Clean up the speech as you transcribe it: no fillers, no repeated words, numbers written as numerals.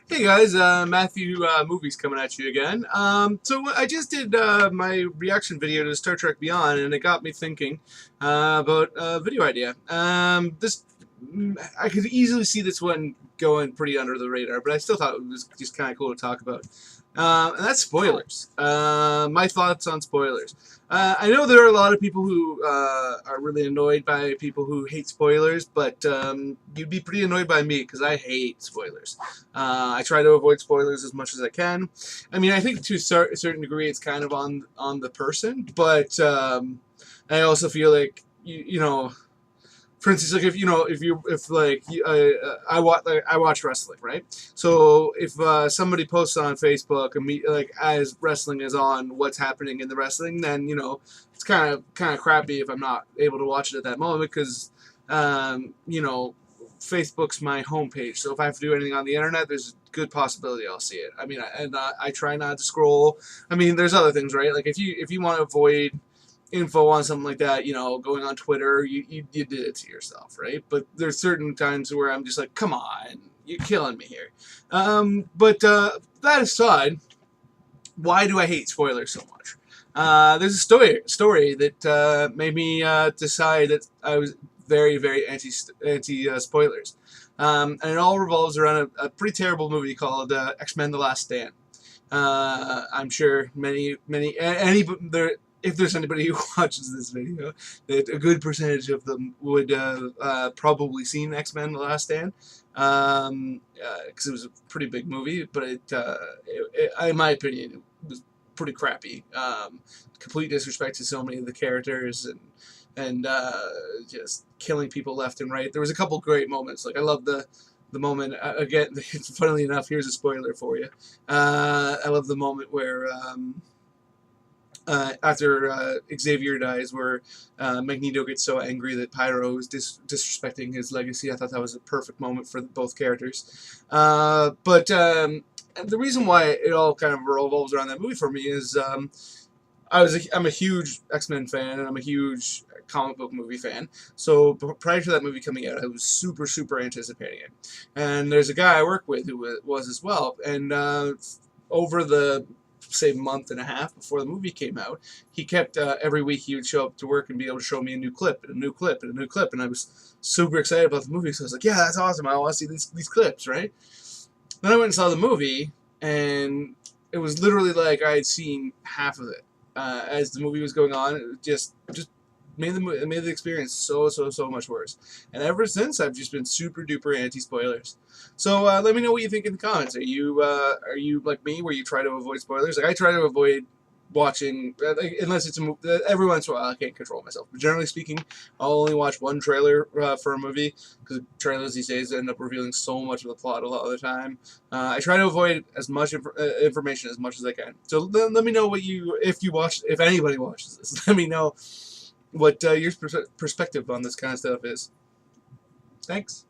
Hey guys, Matthew Movies coming at you again. So I just did my reaction video to Star Trek Beyond, and it got me thinking about a video idea. I could easily see this one going pretty under the radar, but I still thought it was just kind of cool to talk about. And that's spoilers. My thoughts on spoilers. I know there are a lot of people who are really annoyed by people who hate spoilers, but you'd be pretty annoyed by me because I hate spoilers. I try to avoid spoilers as much as I can. I mean, I think to a certain degree it's kind of on the person, but I also feel like you know. For instance, like I watch wrestling, right? So if somebody posts on Facebook as wrestling is on, what's happening in the wrestling, then it's kind of crappy if I'm not able to watch it at that moment because Facebook's my homepage. So if I have to do anything on the internet, there's a good possibility I'll see it. I mean, I try not to scroll. I mean, there's other things, right? Like if you want to avoid info on something like that, going on Twitter, you did it to yourself, right? But there's certain times where I'm just like, come on, you're killing me here. But that aside, why do I hate spoilers so much? There's a story that made me decide that I was very, very anti spoilers. And it all revolves around a pretty terrible movie called X-Men: The Last Stand. I'm sure if there's anybody who watches this video, that a good percentage of them would probably seen X-Men: The Last Stand, because it was a pretty big movie, but in my opinion, it was pretty crappy. Complete disrespect to so many of the characters and just killing people left and right. There was a couple great moments. Like I love the moment again. Funnily enough, here's a spoiler for you. I love the moment where. After Xavier dies, where Magneto gets so angry that Pyro is disrespecting his legacy. I thought that was a perfect moment for both characters. But the reason why it all kind of revolves around that movie for me is I'm a huge X-Men fan, and I'm a huge comic book movie fan. So prior to that movie coming out, I was super, super anticipating it. And there's a guy I work with who was as well. And over the say month and a half before the movie came out, he kept every week he would show up to work and be able to show me a new clip and a new clip and a new clip, and I was super excited about the movie. So I was like, yeah, that's awesome, I want to see these clips, right? Then I went and saw the movie, and it was literally like I had seen half of it as the movie was going on. It just made the experience so much worse. And ever since, I've just been super duper anti spoilers. So let me know what you think in the comments. Are you like me, where you try to avoid spoilers? Like I try to avoid watching, unless it's a movie. Every once in a while, I can't control myself. But generally speaking, I'll only watch one trailer for a movie, because trailers these days end up revealing so much of the plot a lot of the time. I try to avoid as much information as much as I can. So let me know if anybody watches this. Let me know what your perspective on this kind of stuff is. Thanks.